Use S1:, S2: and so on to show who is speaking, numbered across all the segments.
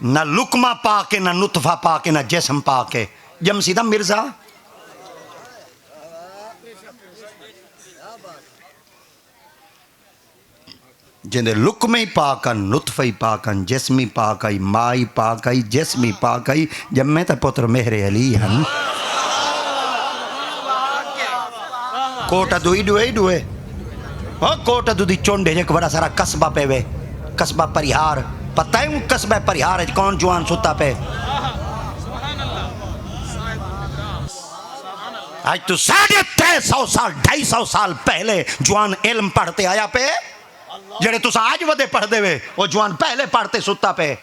S1: ना लुकमा पा के, ना नुतफा पा के, ना जिस्म पा के। जमसीदा मिर्जा जिंदे लुकमे ही पाकन, नुतफे ही पाकन, जिस्मी पाकई, माई पाकई, जिस्मी पाकई, जम्मे तो पुत्र मेहरे अली हन। कोट दुई डुए डुए कोट दुदी चुंड एक बड़ा सारा कस्बा पे वे, कस्बा परिहार। पता है कस्बा परिहार है कौन जवान सुता पे? आज तो 350 साल 250 साल पहले जवान इल्म पढ़ते आया पे, जेड़े तुस आज वदे पढ़ते वे वो जवान पहले पढ़ते सुता पे।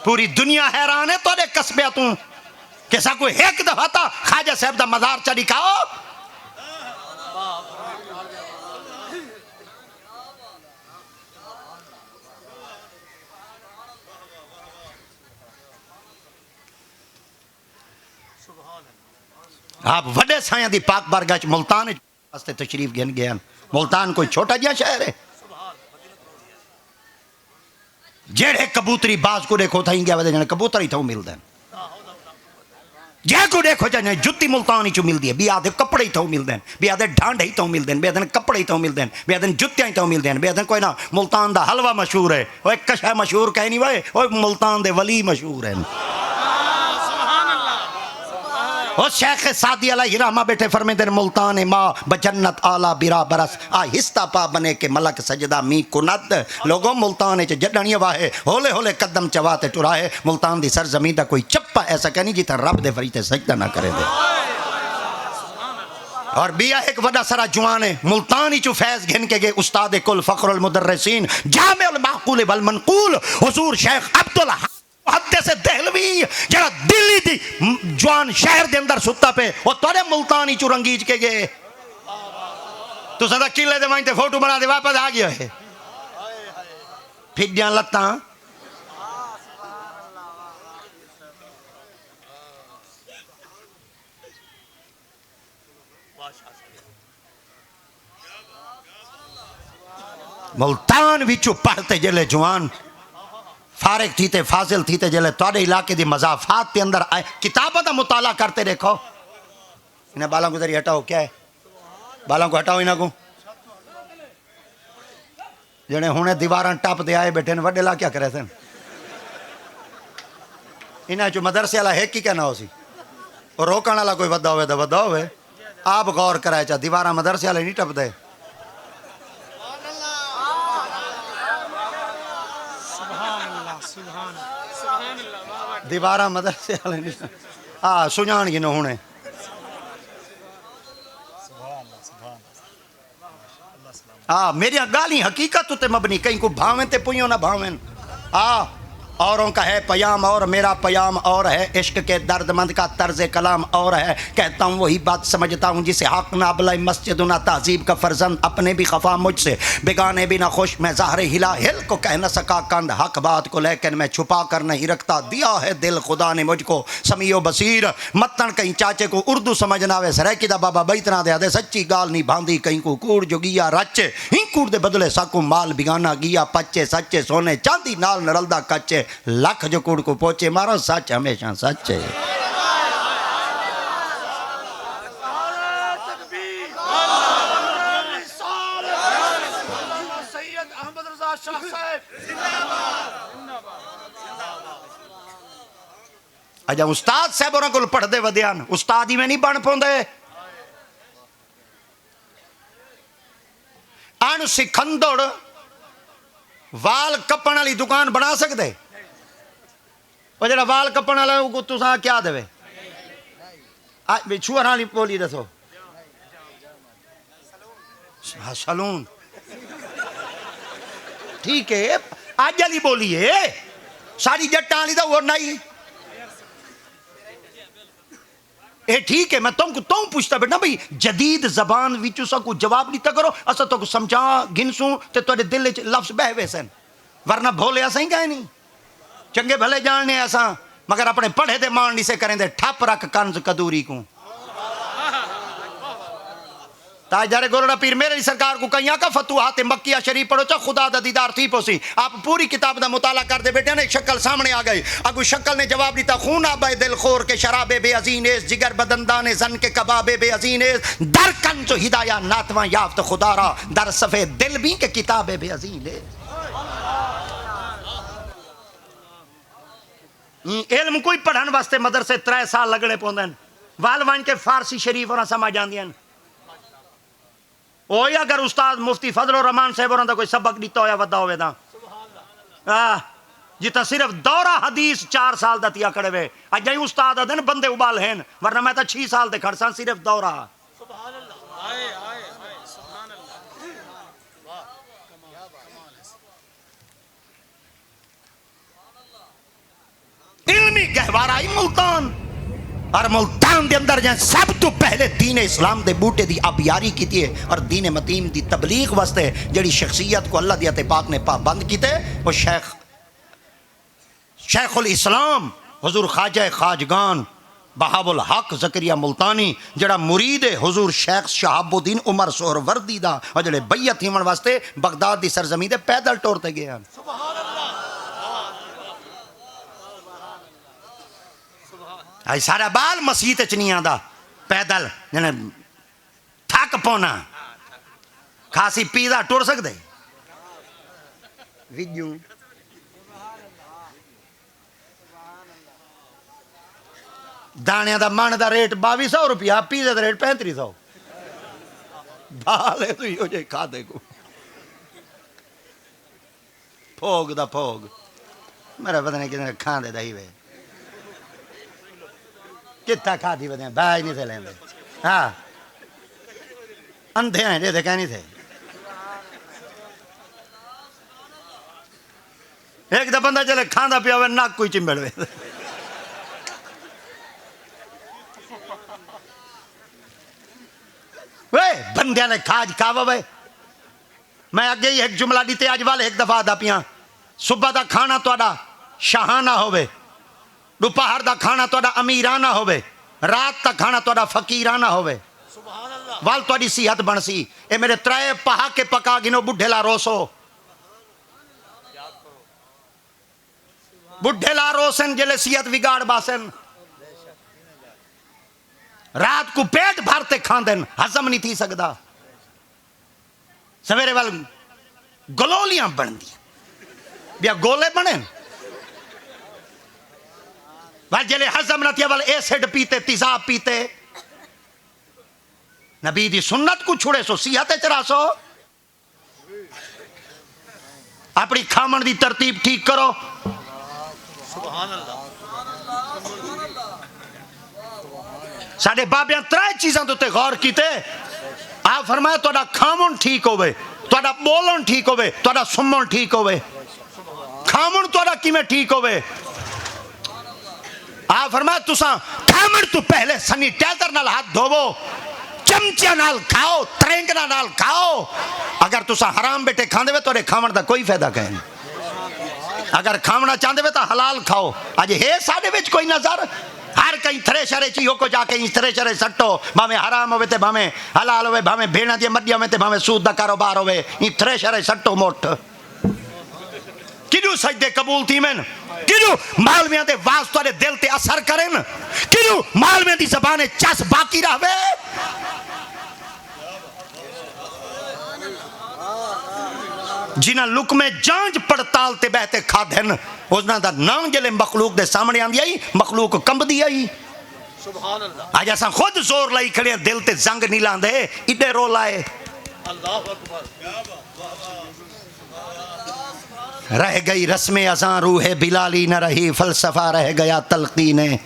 S1: पूरी दुनिया हैरान है तोड़े कस्बे तू कैसा कोई एक दफा था ख्वाजा साहब दा मजार चढ़ी खाओ। आप वड्डे साया दी पाक बारगाह च मुल्तान वास्ते तशरीफ गिन गए। मुल्तान कोई छोटा जिहा शहर है? जेड़े कबूतरी बाज को देखो था गया वे कबूतर ही तो मिलते हैं। जे को देखो चाहे जुत्ती मुल्तान ही चो मिलती है, भी आधे कपड़े ही तो मिलते हैं, भी आधे ढांड ही तो मिलते हैं, भी आधे कपड़े ही तो मिलते हैं, भी आधे जुत्तियां ही तो मिलते हैं, भी आधे कोई ना मुल्तान दा हलवा मशहूर है, वो एक कशा मशहूर कह नहीं वे, वो मुल्तान दे वली मशहूर है। और शेख सादी अला हिरामा बैठे फरमाते हैं मुल्तान माँ बजन्नत आला बिरा बरस आहिस्ता पा बने के मलक सजदा मी कुनत। लोगों मुल्तान च जडनिया वाहे होले होले कदम चवाते टुराए। मुल्तान दी सरजमीन दा कोई चप्पा ऐसा कहनी जिथे रब दे फरीते सजदा ना करे दे। और बिया एक बड़ा सारा जवान है मुल्तान ही चो फैज घिन के गए उस्ताद कुल फखरुल मुदर्रिसीन जामिउल माक़ूल वल मनक़ूल हुजूर शेख अब्दुल हत्ते से दहलवी जरा दिल्ली दी जवान शहर दे अंदर सुता पे वो तोरे मुल्तानी चू रंगीज के गए। तू सदा किले दे माइते फोटो बना दे वापस आ गया है फिर लत्ता। मुल्तान विचू पढ़ते जले जवान फारिग थी थे फाजिल थी थे जले तोड़े इलाके दी मजाफात के अंदर आए किताबों का मुताला करते देखो। इन्हें बालों को जरिए हटाओ, क्या है बालों को हटाओ इन्हें को जने हुने दीवार टप दे आए बैठे ने वडेला क्या करे थे इन्हें जो मदरसे वाला है कि कहना हो सी और रोकने वाला कोई वदा होवे तो वदा होवे। आप गौर कराए चा दीवार मदरसे वाले नहीं टप दे। दीवारा मदरसे वाले हाँ सुजान गिनो हुने। हाँ मेरी गाली हकीकत उते मबनी कहीं को भावें ते पुइयो ना भावें। हाँ औरों का है पयाम और मेरा पयाम और है, इश्क के दर्दमंद का तर्ज कलाम और है। कहता हूँ वही बात समझता हूँ जिसे हक ना बुलाई मस्जिद ना तहजीब का फर्जंद अपने भी खफा मुझसे बेगाने भी ना खुश। मैं ज़ाहरे हिला हिल को कह न सका कंद हक बात को लेकिन मैं छुपा कर नहीं रखता। दिया है दिल खुदा ने मुझको समीओ बसीर मतन कहीं चाचे को उर्दू समझ ना आवे सरे किदा बाबा बैतना दे दे सच्ची गाल नहीं बांधी कहीं को कूड़ जो गिया रचे ही कूड़ दे बदले साकू माल बिगाना गिया पच्चे सच्चे सोने चांदी नाल नरलदा कच्चे लख जो कूड़ को पोचे मारो सच हमेशा सच है। अच्छा उस्ताद साहब और को पढ़ते वध्यान उस्ताद ही में नहीं बन पाते। अण सिखंदड़ वाल कपन वाली दुकान बना सकते? और जरा वाल कपन वाला तुसा क्या देवे छुअर वाली बोली दसो। सलून ठीक है अज वाली बोली है सारी जट्टा वाली तो वो नहीं ए ठीक है। मैं तुम पूछता बेटा भाई जदीद जबान विचू सा को जवाब नहीं करो असा तो समझा गिनसू ते तोड़े दिल च लफ्ज बहवे सन वरना भोले असा ही कहे नहीं चंगे भले जानने असा मगर अपने पढ़े दे मान नहीं से करें दे ठप रख कंज कदूरी को ताजदारे गोलड़ा पीर मेरे सरकार को कहीं का फतुहात मक्किया शरीफ पढ़ो चा खुदा दा दीदार थी पोसी। आप पूरी किताब का मुताला कर दे बेटे ने, शक्ल सामने आ गई। अगू शक्ल ने जवाब दिता, खून आबे दिल खोर के शराबे बेअजीनेस, जिगर बदंदाने जन के कबाबे बेअजीनेस, दर कंज हिदाया नातवा याफ्त खुदारा, दर सफे दिल भी के किताबे बेअजीनेस। इल्म कोई पढ़न वास्ते मदरसे 3 साल लगने पौंदे, वाल वन के फारसी शरीफ और समझ आंदियां। ओ अगर उस्ताद मुफ्ती फजलुर रहमान साहब और कोई सबक दिता होया वदा होवे दा जिता सिर्फ दौरा हदीस 4 साल दा तिया खड़े वे, अज ही उस्ताद आदन बंदे उबाल हैं, वरना मैं तो 6 साल दे खड़सा सिर्फ दौरा। सुभान अल्लाह, आए आए सुभान अल्लाह, वाह कमाल है। इल्मी गहवारा मुल्तान और मुल्तान के अंदर जहाँ सब तो पहले दीन इस्लाम के बूटे की आबियारी की है और दीन मतीन की तबलीग वास्ते जड़ी शख्सियत को अल्लाह दिया पाक ने पाबंद किए वो शेखुल इस्लाम हुजूर ख्वाजा खाजगान बहाबुल हक ज़करिया मुल्तानी जड़ा मुरीद है हुजूर शेख शहाबुद्दीन उमर सोहरवर्दी दा और जड़े बैयत थीमन वास्ते बगदाद की सरजमी दे पैदल टोरते गए हैं। आई सारा बाल मसीत च नहीं आंदा पैदल जने थक पौना खासी पीदा टुर सकते विजू दाने का मन का रेट 2200 रुपया, पीजे का रेट 3500। बाल है खादे को भोग दा भोग मेरा पता नहीं कितने खाते दही वे कितना खाधी बदे बाज नहीं थे लेंदे। हाँ अंधे हैं जे कह नहीं थे। एक तो बंदा चले खांदा पिया हुआ नाक कोई चिंबड़ वे बंदे ने खाज खावा वे। मैं अगे ही एक जुमला दी अज वाले एक दफा दा पिया, सुबह का खाना थोड़ा शाहाना होवे, दोपहर का खाना थोड़ा अमीराना होवे, रात का खाना थोड़ा फकीराना होवे, वाल थोड़ी सेहत बन सी। ए मेरे 3 पहा के पका गिनो बुढ़ेला रोसो, बुढ़ेला रोसन जले सेहत बिगाड़ बासन, रात को पेट भरते खांदन हजम नहीं थी सकता, सवेरे वाल गलोलियां बन दी बिया गोले बने वाल जले हजम न थिया वाल एसिड पीते तेजाब पीते। नबी दी सुन्नत को छुड़े सो सेहत चरासो। अपनी खामन दी तरतीब ठीक करो। सुभान अल्लाह। साडे बाबियां 3 चीज़ों तो गौर कीते। आप फरमाया तुहाडा खामन ठीक होवे, तुहाडा बोलन ठीक होवे, तुहाडा सुमन ठीक होवे। खामन तुहाडा किवें ठीक होवे? आप फरमाया तुसा खामन तो पहले सैनिटाइजर नाल हाथ धोवो, चमचिया नाल खाओ, त्रेंगना नाल खाओ। अगर तुसा हराम बेटे खांदे वे तुहाडे खामन दा कोई फायदा कहे नहीं। अगर खावना चाहते वे तो हलाल खाओ। अज है साडे विच कोई नजर? हर कहीं थ्रेशर चियो को जाके थ्रेशर सट्टो, भावे हराम होवे ते भावे हलाल होवे, भावे भेड़ा दी मड्डियां में ते भावे सूद दा कारोबार होवे, थ्रेशर सट्टो मोट। किदू सजदे कबूल थी मैन, किदू मालवियां दे वाज तुहाडे दिल ते असर करेन, किदू मालवियां दी ज़बान चस बाकी रहवे। जिन्हें लुकमे जांच पड़ताल ते बहते खाधन उसना दा नाम जले मखलूक दे सामने आंदी आई, मखलूक कंबदी आई। सुभान अल्लाह। आज असा खुद जोर लाई खड़े दिल ते जंग नहीं लांदे, इडे रो लाए। अल्लाह अकबर। रह गई रस्मे अज़ां रूहे बिलाली न रही, फलसफा रह गया तलकीने।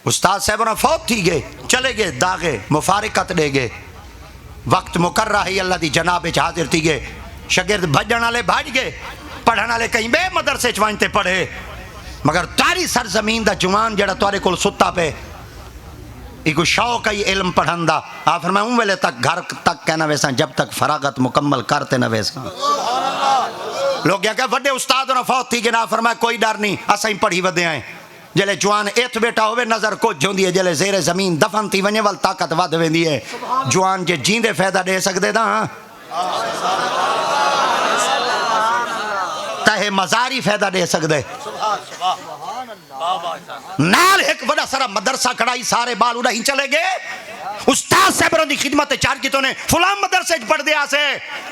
S1: उस्ताद साहब ना फौत थी गए, चले गए दागे मुफारिकत दे गए, वक्त मुकर्रा ही अल्लाह दी जनाब हाजिर थी गए। शागिर्द भजन वाले भज गए, पढ़न वाले कहीं बे मदरसे च वंजते पढ़े, मगर तारी सरजमीन दा जुवान जड़ा तुहाडे कोल सुत्ता पे एक शौक ही इल्म पढ़न दा। आ फिर मैं उन वेले तक घर तक कहना वैसा जब तक फरागत मुकम्मल करते न वैसा। लोग क्या वड्डे उस्ताद ने फौत थी कि ना फरमाया कोई डर नहीं असां ही पढ़ी वधे आए जले जवान एथ बेटा होवे नजर कुछ होंदी है जले ज़ेरे ज़मीन दफन थी वने वाल ताकत वध वेंदी है जवान जे जींदे फायदा दे सकदे दा तहे मजारी फायदा दे सकदे नाल एक बड़ा सारा मदरसा खड़ाई सारे बाल उड़ाई चले गए उस्ताद साहब की खिदमत चार की तो ने फुला मदरसे पढ़ दिया से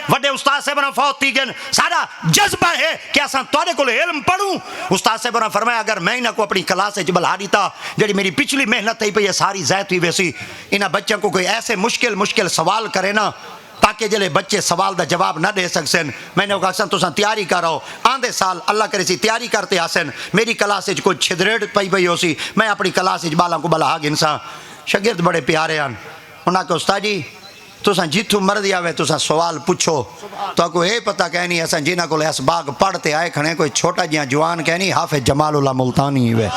S1: वड्डे उस्ताद साहब ने फौत थी गए सारा जज्बा है कि असा तुहाडे कोल इल्म पढ़ूं उस्ताद साहब ने फरमाया अगर मैं इन्हां को अपनी क्लास च बुला दीता जी मेरी पिछली मेहनत थी पई सारी ज़ायत हुई वैसी इन्हां बच्चों को कोई ऐसे मुश्किल मुश्किल सवाल करे ना ताकि जले बच्चे सवाल का जवाब ना दे सकन मैंने कहा तुम तैयारी करो आंदे साल अल्लाह करे सी तैयारी करते आसन मेरी क्लास कोई छिदरेड़ पई पई हो सी मैं अपनी क्लास बालों को बला गिनसा शागिर्द बड़े प्यारे हैं उन्हें कहा उस्ताद जी तुसा जिथों मर्जी आवे तुसा सवाल पूछो तो को ये पता कहनी असा जिन्हों को इसबाग पढ़ते आए खड़े कोई छोटा जिहा जवान कहनी हाफिज जमालुल्लाह मुल्तानी वे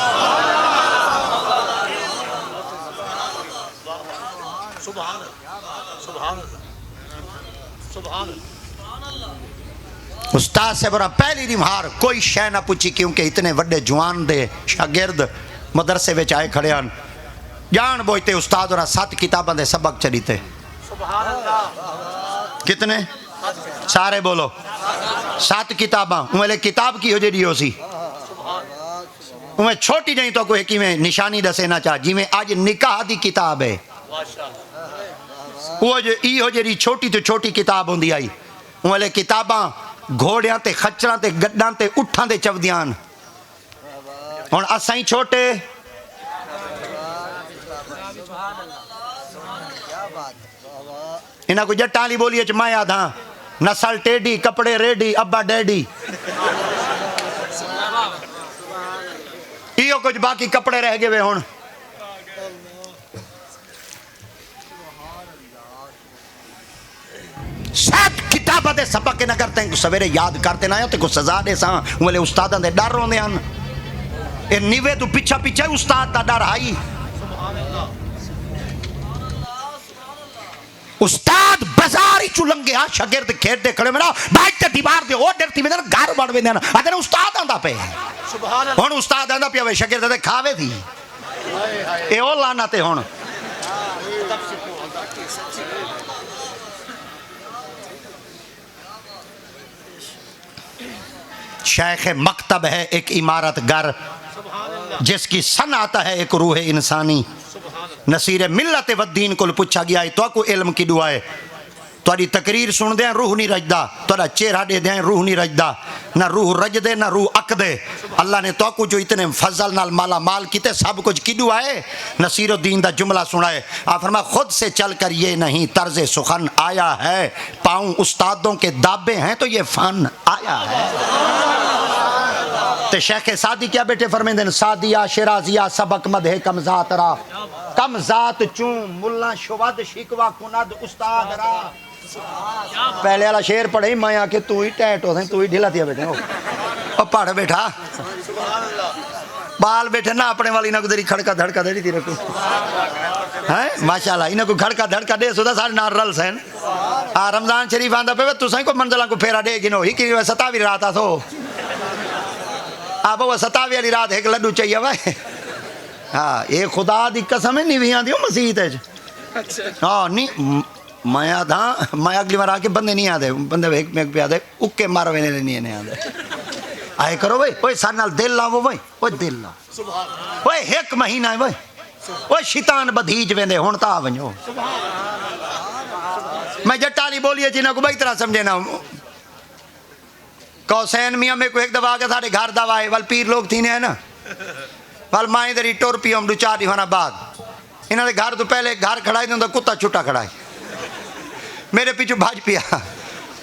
S1: उस्ताद से बड़ा पहली निहार कोई शय ना पूछी क्योंकि इतने वड्डे जवान दे शागिर्द मदरसे में आए खड़े हैं जान बोझते उस्ताद और 7 किताबों के सबक चलीते कितने सारे बोलो 7 किताबा उमें किताब की हो जी हो सी उमें छोटी नहीं तो कोई कि निशानी दसे ना चाह जिमें आज निकाह की किताब है वो जो इहो जी छोटी तो छोटी किताब होंगी आई उमें किताबा घोड़िया ते खच्चर ते गड्डां ते उठां ते चवदियां हुण असां ही छोटे इन्हां को जट्टां वाली बोलिए च मैं आधा नस्ल टेढ़ी कपड़े रेडी अब्बा डैडी इहो कुछ बाकी कपड़े रह गए हुण सात किताबा दे सबक न करते सवेरे याद करते ना तो कुछ सजा दे सा वाले उस्ताद दे डर रोंदे हन ए निवे तू पीछा पीछा उस्ताद दा डर आई उस्ताद बाजार चु लंघे आ शागिर्द खेडते खड़े मेरा बाइक ते दीवार दे ओ डरती में घर बड़ वेंदे न अदे उस्ताद आंदा पे सुभान अल्लाह हुन उस्ताद आंदा पिया वे शागिर्द दे खावे थी ए ओ लाना ते हुन शेख मकतब है एक इमारत घर जिसकी सनअत है एक रूह इंसानी नसीर मिलत वद्दीन को पूछा गया है तो इल्म की दुआ है तुहाडी तकरीर सुनदे रूह नहीं रजदा तुहाडा चेहरा दे दे रूह नहीं रजदा ना रूह रजदे ना रूह अकदे अल्लाह ने तो जो इतने फजल नाल माला माल किते सब कुछ की दुआ है नसीरुद्दीन दा जुमला सुनाए आ फरमा खुद से चल कर ये नहीं तर्ज सुखन आया है पाऊं उस्तादों के दाबे हैं तो ये फन आया है ते शेख सादी क्या बेटे फरमेंदे सादिया शिराजिया सबक मदहे कमजात रा कमजात चूं मुल्ला शुवद शिकवा कुनद उस्ताद रा पहले वाला शेर पढ़े मैं आके तू ही टैट हो तू ही ढीला दिया बेटे ओ पढ़ बेटा बाल बेटे ना अपने वाली ना गुजरी खड़का धड़का दे दी रखो हैं माशाल्लाह इन्हें को खड़का धड़का दे सुधा सारे नार रल सैन आ रमजान शरीफ आंदा पे तू सही को मंजिला को फेरा दे गिनो ही कि 27 रात आ तो आ वो 27 वाली रात एक लड्डू चाहिए भाई हाँ ये खुदा दी कसम है नहीं आंदी मसीत हाँ नहीं मैं आधा मैं अगली बार आके बंदे नहीं आते बंदे एक में पे आते उक्के मारो वेने नहीं आते आए करो भाई ओए सारे नाल दिल लावो भाई ओए दिल ला ओए एक महीना है भाई ओए शैतान बधीज वेंदे हुन ता वणो मैं जट्टाली बोलिए जिन्हां को बई तरह समझे ना कौसैन मियाँ में को एक दवा के साढ़े घर दवा है वाल पीर लोग थी ने है ना वाल माए दरी टोर पी हम 2-4 दिहाना बाद इन्होंने घर तो पहले घर खड़ा ही कुत्ता छुट्टा खड़ा है मेरे पीछू भाज पिया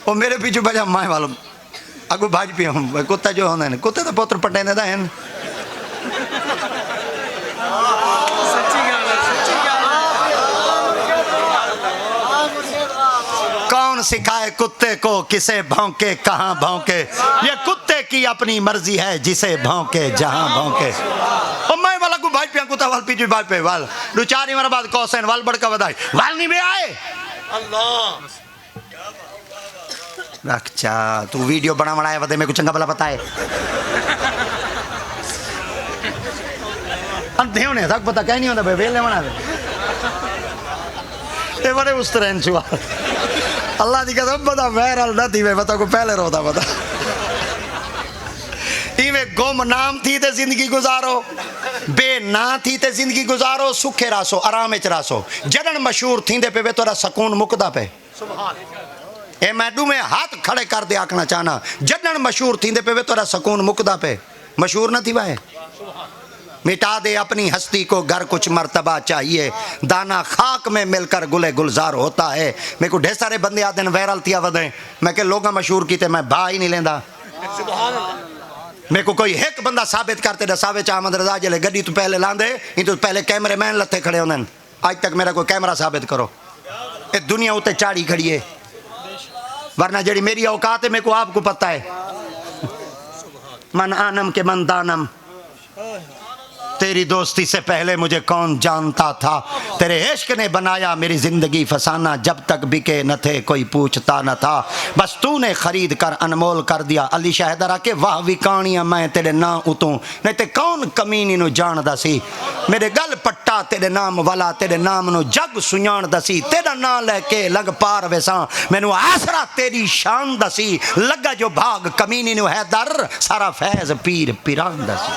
S1: वो मेरे पीछू बजा माए वालों अगू भाज पिया हूँ कुत्ता जो होंगे कुत्ते तो पुत्र पटे देता है कौन सिखाए कुत्ते को किसे भौंके कहाँ भौंके ये कुत्ते की अपनी मर्जी है जिसे भौंके जहाँ भौंके और मैं वाला को भाई पिया कुत्ता वाल पीछे भाई पे वाल 2-4 महीने बाद कौसैन वाल बड़का बधाई वाल नहीं बे आए अल्लाह अच्छा तू वीडियो बना बनाया वदे मेरे को चंगा भला पता है। अंधे होने तक पता कह नहीं होता भाई वेले बना ये बड़े उस तरह छुआ अल्लाह की कसम पता वायरल ना थी मैं बता को पहले रोता पता इवें गुम नाम थी ते जिंदगी गुजारो बे ना थी ते जिंदगी गुजारो सुखे रासो आराम च रासो जडन मशहूर थींदे पे तोरा सुकून मुकदा पे ए मैं में हाथ खड़े कर दे आखना चाहना जडन मशहूर थींदे पे तोरा सुकून मुकदा पे मशहूर ना थी वाए मिटा दे अपनी हस्ती को घर कुछ मर्तबा चाहिए दाना खाक में मिलकर गुले गुलजार होता है। मेरे को ढेर सारे बंदे आते हैं वायरल थिया वदे मैं के लोग मशहूर कीते मैं बा ही नहीं लेंदा मेरे को कोई एक बंदा साबित करते दसावे अहमद रजा जले गड्डी तू पहले लांदे इन तो पहले कैमरे मैन लथे खड़े होंदे आज तक मेरा कोई कैमरा साबित करो ये दुनिया उते चाड़ी खड़ी है वरना जड़ी मेरी औकात है मेरे को आपको पता है मन आनम के मन दानम तेरी दोस्ती से पहले मुझे कौन जानता था तेरे इश्क ने बनाया मेरी जिंदगी फसाना जब तक बिके न थे कोई पूछता न था बस तूने खरीद कर अनमोल कर दिया अली शाहदरा के वाह विकानिया मैं तेरे ना उतू नहीं ते कौन कमीनी नु जान दसी मेरे गल पट्टा तेरे नाम वाला तेरे नाम नु जग सुजान दसी तेरा ना लेके लग पार वेसा मैनू आसरा तेरी शान दसी लगा जो भाग कमीनी नु है दर सारा फैज पीर पिरान दसी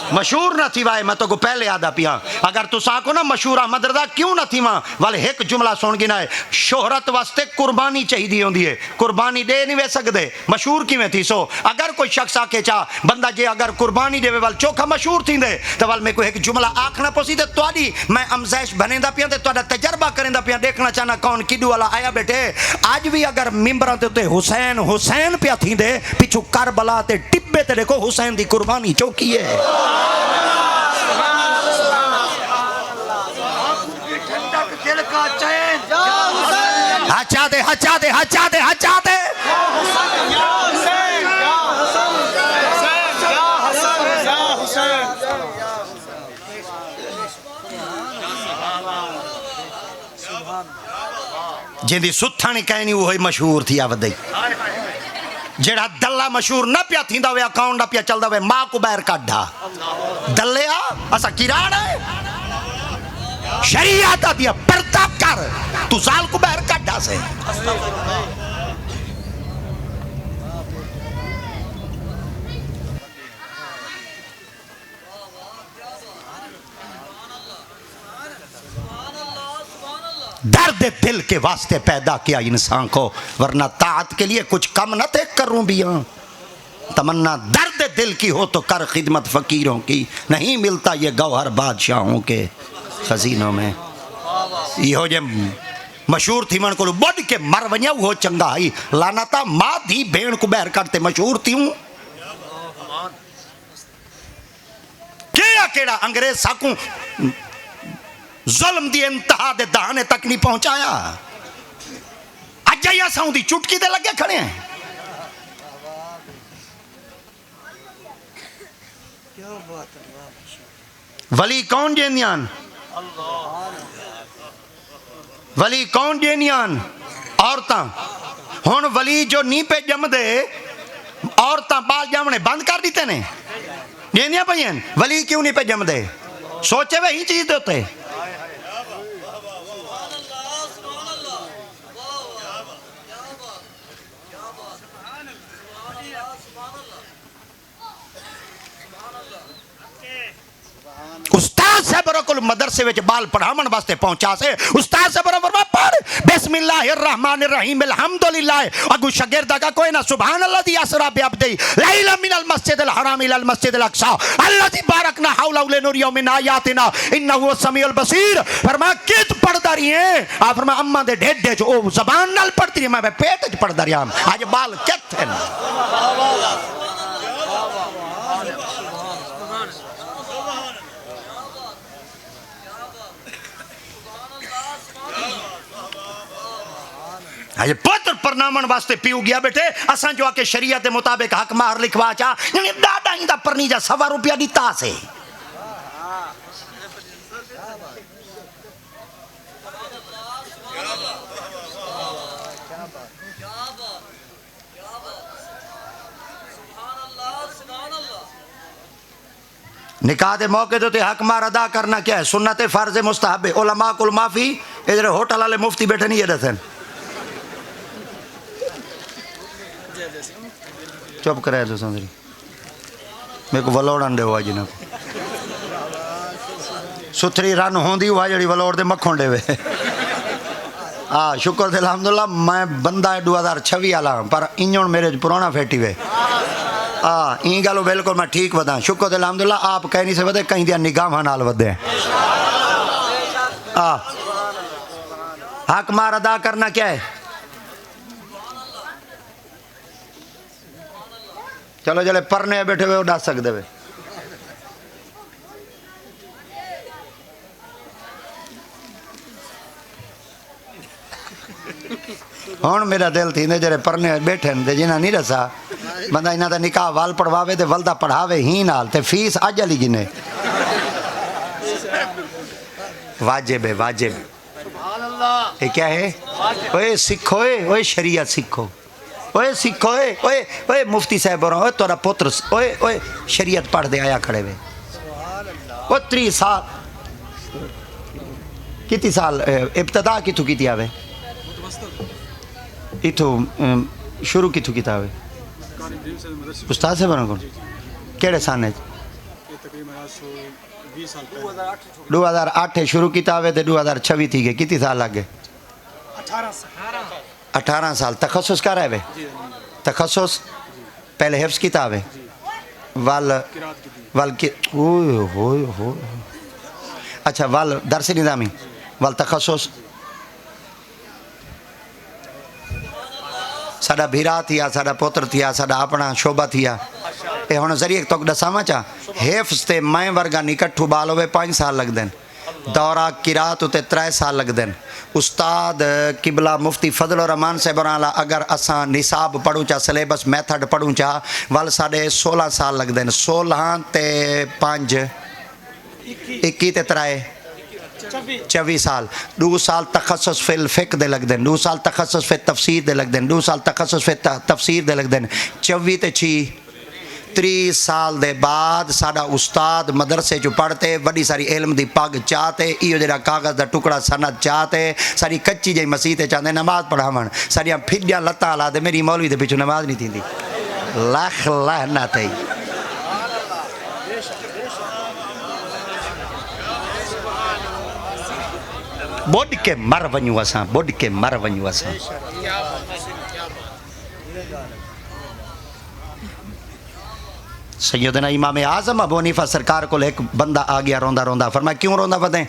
S1: मशहूर न थी वाए मैं तो को पहले आदा पिया अगर तू साको ना मशहूर अहमद रजा क्यों न थी वहां वाले एक जुमला सुन गिना है शोहरत वास्ते कुर्बानी चाहिए होंदी है कुर्बानी दे नहीं वे सकदे मशहूर किवें थी सो अगर कोई शख्स आके चा बंदा जे अगर कुर्बानी देवे वाल चोखा मशहूर थींदे तो वाल मेरे को एक जुमला आखना पसी ते तवाडी मैं अमजैश बनेंदा पिया ते तवाडा तजर्बा करेंदा पिया देखना चाहना कौन किडू वाला आया बेटे आज भी अगर मिंबरां ते हुसैन हुसैन पिया थींदे पिछू करबला ते टिब्बे ते देखो हुसैन दी कुर्बानी चौकी है हचा दे हचा दे हचा दे हचा दे जिंदी सुथानी कहनी वो मशहूर थी आवदई जेड़ा दल्ला मशहूर ना पिया थींदा वे अकाउंट ना पिया चलदा वे मां को बाहर काढा दल्लिया असा किराड़ है शरीयत दिया पर्दा कर तू साल को बाहर काढा से दर्द दिल के वास्ते पैदा किया इंसान को वरना ताअत के लिए कुछ कम न थे करूं भी तमन्ना दर्द दिल की हो तो कर खिदमत फकीरों की नहीं मिलता ये गौहर बादशाहों के खजीनों में यो जे मशहूर थी मन को बढ़ के मर वञा वो चंगा ही लानता मां धी भेण को बहर करते मशहूर थी हूं केड़ा केड़ा अंग्रेज साकू जुल्म दी इंतहा दे दहाने तक नहीं पहुंचाया अज असां दी चुटकी दे लगे खड़े हैं वली कौन जेनियान वली कौन जेनियान औरतां हुण वली जो नी पे जमदे औरतां बाल जमने बंद कर दिते ने जेनिया पईन वली क्यों नहीं पे जमदे सोचे वे ही चीज देते उस्ताद साहब रकुल मदरसे विच बाल पढ़ावन वास्ते पहुंचा से उस्ताद साहब फरमा पढ़ बिस्मिल्लाहिर रहमानिर रहीम अल्हम्दुलिल्लाह अगु शागिर्द का कोई ना सुभान अल्लाह असरा बि अब्दी लैला मिनल मस्जिदिल हराम इलल मस्जिदिल अक्सा अल्लज़ी बारकना हौला लिनुरियु मिन आयातिना इन्नहु समीउल बसीर फरमा कित पढ़दा रही है आ फरमा अम्मा दे ढेडे च ओ जबान नाल पढ़ती रही मैं पेट च पढ़दा रहा आज बाल किथे अजे पुत्र परनामन वास्ते पीऊ गया बेटे असा जो आके शरीयत के मुताबिक हक मार लिखवा चा डाडा इंदा परनी जा 100 रुपया दिता से निकाह के मौके तो हक मार अदा करना क्या है, सुन्नत फर्ज मुस्तहब है। उलमा कुल माफी, इधर होटल वाले मुफ्ती बैठे नहीं ये सन, चुप कराया तो समझी मेरे को वलोड़न दो अज ना सुथरी रन होंदी हुआ जी वलोड़ दे मक्खन देवे। हाँ शुक्र थे अलहमदुल्ला मैं बंदा 2026 वाला पर इंजन मेरे पुराना फैटी वे। हाँ ई गलो बिल्कुल मैं ठीक बता, शुक्र थे अलहमदुल्ला आप कह नहीं सकते कहीं दिया निगाह नाल वधे। हाँ हक मार अदा करना क्या है। चलो जले परने बैठे हुए दस सकते वे। हूँ मेरा दिल थी जरे परने बैठे जिन्हें नहीं दसा बंदा इन्हों का निकाह वाल पढ़वावे तो वलदा पढ़ावे ही नाल ते फीस अज वाली जिन्हें वाजिब है वाजिब। ये क्या है ओए सीखो ओए शरीयत सीखो ओए सीखो ओए ओए मुफ्ती साहब ओए तोरा पुत्र ओए ओए शरीयत पढ़ दे आया खड़े वे ओ 30 साल कितनी साल इब्तदा कितों की आवे इथों शुरू कितों किया आवे उस्ताद से बनो कौन केड़े सन 2008 शुरू किया आवे तो 2026 थी गए कितनी साल लग गए 18 साल। तखसुस कर रहे तखसुस पहले हिफ्स किया आवे वल वल की हो अच्छा वल दरस निज़ामी वल तखसुस साडा भीरा थिया साडा पुत्र थिया साडा अपना शोभा थिया ये हुण जरिए तो दसावां चा हिफ्स ते मैं वर्गा निकट्ठू बाल होवे 5 साल लगदे दौरा किरात उते 3 साल लगदे। उस्ताद किबला मुफ्ती फजल रहमान साहब वाला अगर असा निसाब पढ़ूँ चा सिलेबस मैथड पढ़ूँ चा वल साढ़े 16 साल लगदे 16 ते 5 21 ते 3 24 साल 2 साल तखसुस फिल फिक दे लगदे 2 साल तखसुस फिल तफसीर दे लगदे 2 साल तखसुस फिल तफसीर दे लगदे 24 ते 6 30 साल दे बाद साडा उस्ताद मदरसे चो पढ़ते वड्डी सारी इल्म दी पग चाहते इो जरा कागज़ दा टुकड़ा सनद चाहते सारी कच्ची जी मसीह ते चाहते नमाज पढ़ावन सारिया फिडिया लत्तां ला दे मेरी मौलवी दे पिछू नमाज नहीं थींदी लख लानत है। बुढ़ के मर वञूं असां बुढ़ के मर वञूं असां। सैयदना इमाम आज़म अबू हनीफा सरकार को एक बंदा आ गया रोंदा रोंदा फरमाया क्यों रोंदा वदें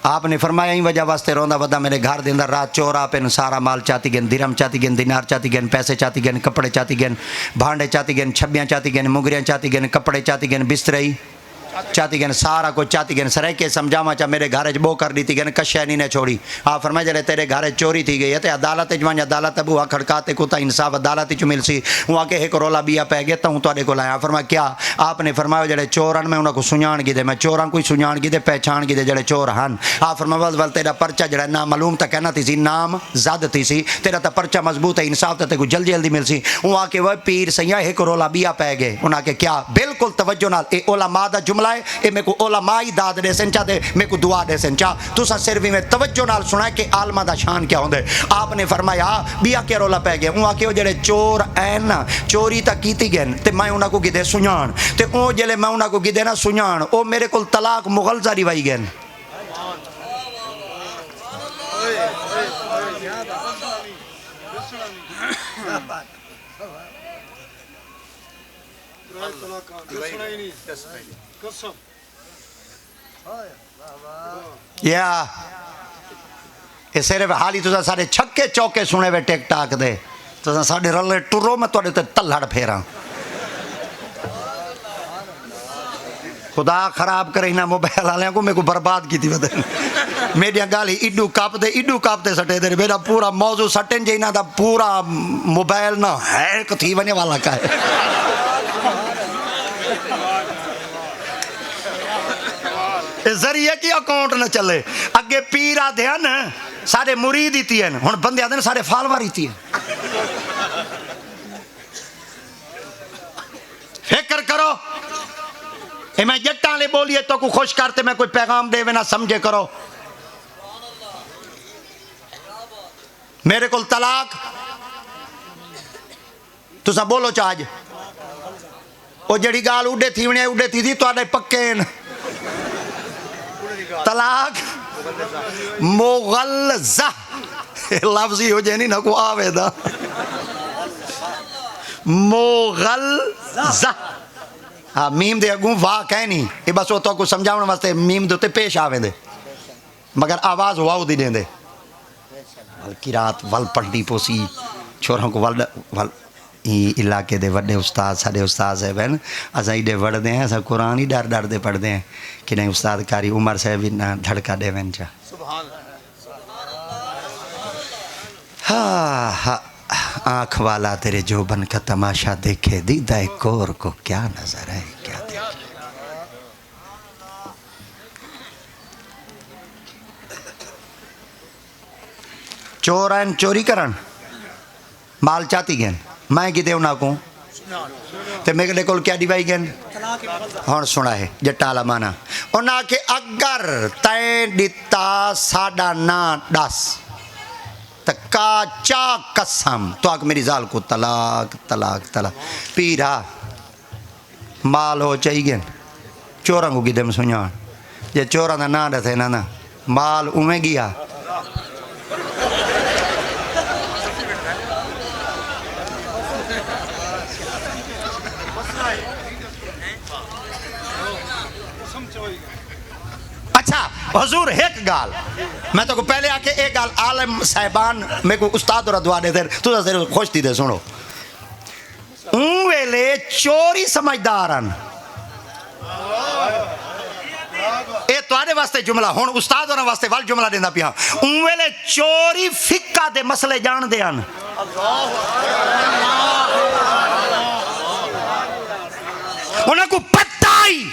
S1: आपने फरमाया ही वजह वास्ते रोंदा वदा मेरे घर के अंदर रात चोर आप इन सारा माल चाती गए दिरम चाती गए दिनार चाती गए पैसे चाती गए कपड़े चाती गए भांडे चाती गए छब्बियाँ चाती गए मुगरियाँ चाती गए कपड़े चाती गए बिस्तरे चाती गए सारा कुछ चाती गए सर के समझावा चा मेरे घर बो कर दी गए कशा नहीं ने छोड़ी आ फरमाया जरे तेरे घर चोरी थी गई है तो अदालत वञ अदालत बुआ खड़काते को इंसाफ अदालत च मिलसी हूँ आके एक रोला बिया पै गया तो हूँ तुहाडे कोल आया फरमाया क्या आपने फरमाया जड़े चोर हैं मैं उन्होंने सुञाण गिदे मैं चोरां कोई सुञाण गिदे पहचान गिदे जड़े चोर हैं आ फरमाया वल तेरा पर्चा जड़ा नाम मालूम तो कहना थी नाम जद थी सी तेरा तो पर्चा मजबूत है इंसाफ तो जल्दी जल्दी मिलसी हूँ आके वह पीर सैया एक रोला बिया पै गए उन्हें आके क्या बिल्कुल तवज्जो नाल ए ओलमा दा जुमला है ये मेरे को ओलमा ही दाद दे सन चाहते मेरे को दुआ दे सन चाह तुसा सिर्फ में तवज्जो नाल सुना कि आलमा दा शान क्या होंदे। आपने फरमाया बिया क्या रोला पै गया हूँ आके वो जड़े चोर हैं ना चोरी तक की गए तो मैं उन्होंने को गिदे सुञाण तो वो जले मैं उन्होंने को गिदे ना सुञाण वो मेरे को तलाक मुगलजा रिवाई गए या सिर्फ हाली तुसा सारे छक्के चौके सुने वे टिक टाक दे तुसा साडे रले टुरो मैं तुहाडे ते तल्लड़ फेरा खुदा खराब करे ना मोबाइल वाले को मेरे को बर्बाद की थी बदन मेरिया गाली इडू कापते सटे दे मेरा पूरा मौजू सटन जी ना पूरा मोबाइल ना हैक थी वने वाला का है। जरिए की अकाउंट न चले अगे पीर आते हैं सारे मुरीद ही हैं हुण बंदे आते हैं सारे फालवर ही फिक्र करो ए मैं जट्टा ले बोलिए तो को खुश करते मैं कोई पैगाम देवे ना समझे करो। मेरे को तलाक तुसा बोलो चाज वो जड़ी गाल उड़े थी तुहाडे पक्के तलाक मुगल्ज़ा लफ्ज़ ही हो जाए नहीं ना को आवेदा मुगल्ज़ा। हाँ मीम दे अगू वाह कह नहीं ये बस वो तो को समझाने वास्ते मीम दे पेश आवे दे मगर आवाज़ वाह दी देंदे वल की रात वल पढ़नी पोसी छोरों को वल वल इलाके दे वड्डे उस्ताद साढ़े उस्ताद साहब हैं असा इडे वढ़ते हैं असा कुरान ही डर डर दे पढ़ते हैं कि नहीं उस्ताद कारी उमर साहब ना धड़का देवन चा। हाँ हाँ आँख वाला तेरे जोबन का तमाशा देखे दीदा कोर को क्या नजर है क्या देखे। चोर आन चोरी करन माल चाती गए मैं कि उन्होंने को तो मेरे को क्या डिवाई गए हाँ सुना है जट्टाला माना उन्हें के अगर तय दिता साडा ना दस तो काचा कसम तो आक मेरी जाल को तलाक तलाक तलाक पीरा माल हो चाहिए चोरा को गिदम सुना जे चोरा का ना दसे ना माल उमें गया। अच्छा हजूर एक गाल मैं तो को पहले आके एक गाल आलम साहिबान मेरे को उस्ताद और दुआ दे तू तो खुश थी दे सुनो वेले चोरी समझदारन ए तुम्हारे वास्ते जुमला हुन उस्ताद और वास्ते वाल जुमला देंदा पिया वेले चोरी फिक्का दे मसले जान दे हन उन्हें को पता ही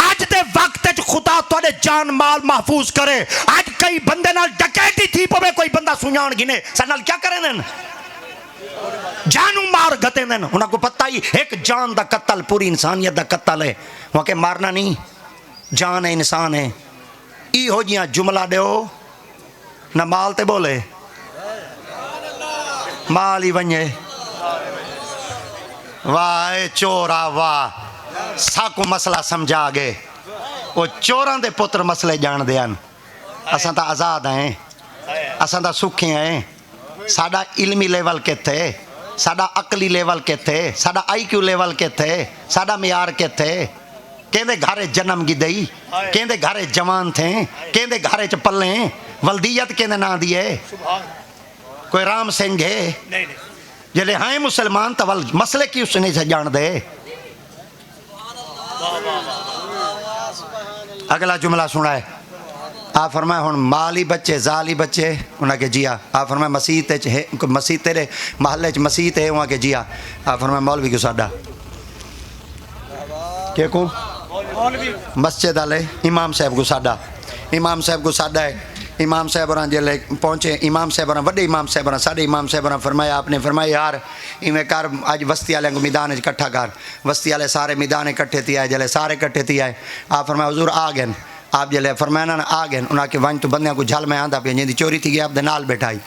S1: आज दे वक्त खुदा तुहाडे जान माल महफूज करे। आज कई बंदे नाल डकैती थी पवे कोई बंदा सुनान गिने सनल क्या करे नन जानू मार गते नन उन्हें को पता ही एक जान दा कत्ल पूरी इंसानियत दा कत्ल है वहां के मारना नहीं जान है इंसान है ई हो जियां जुमला दो ना माल ते बोले माल ही वने वाह चोरा वाह साकू मसला समझा गए वो चोरां दे पुत्र मसले जान दे असां तां आज़ाद हैं असां तां सुखे हैं साडा इल्मी लेवल किथे साडा अकली लेवल किथे साडा IQ लेवल किथे साडा मियार किथे केंदे घरे जन्म गिदई केंदे घरे जवान थे केंदे घरे च पले वल्दियत केंदे ना दी है कोई राम सिंह है जले हाँ मुसलमान तो वल मसले की उसने से जान दे। अगला जुमला सुना है आप फरमाए हुन माली बच्चे जाली बच्चे उन्हें के जिया आप फरमाए मसीह तेरे महल्ले च मसीह है वहाँ के जिया आप फरमाए मौलवी को साडा के को मस्जिद वाले इमाम साहब को साडा है इमाम साहब और जल्ले पहुँचे इमाम साहब और वड्डे इमाम साहब और साढ़े इमाम साहब और फरमाया आपने फरमाया यार इवें कर अज बस्ती वाले को मैदान इकट्ठा कर बस्ती वाले सारे मैदान इकट्ठे थी आए जल्ले सारे इकट्ठे थी आए आप फरमाया हुजूर आ गए आप जल्ले फरमाया ना आ गए उन्हें वन तो बंद को झल में आंदा पे जी चोरी थी गई आप नाल बैठाई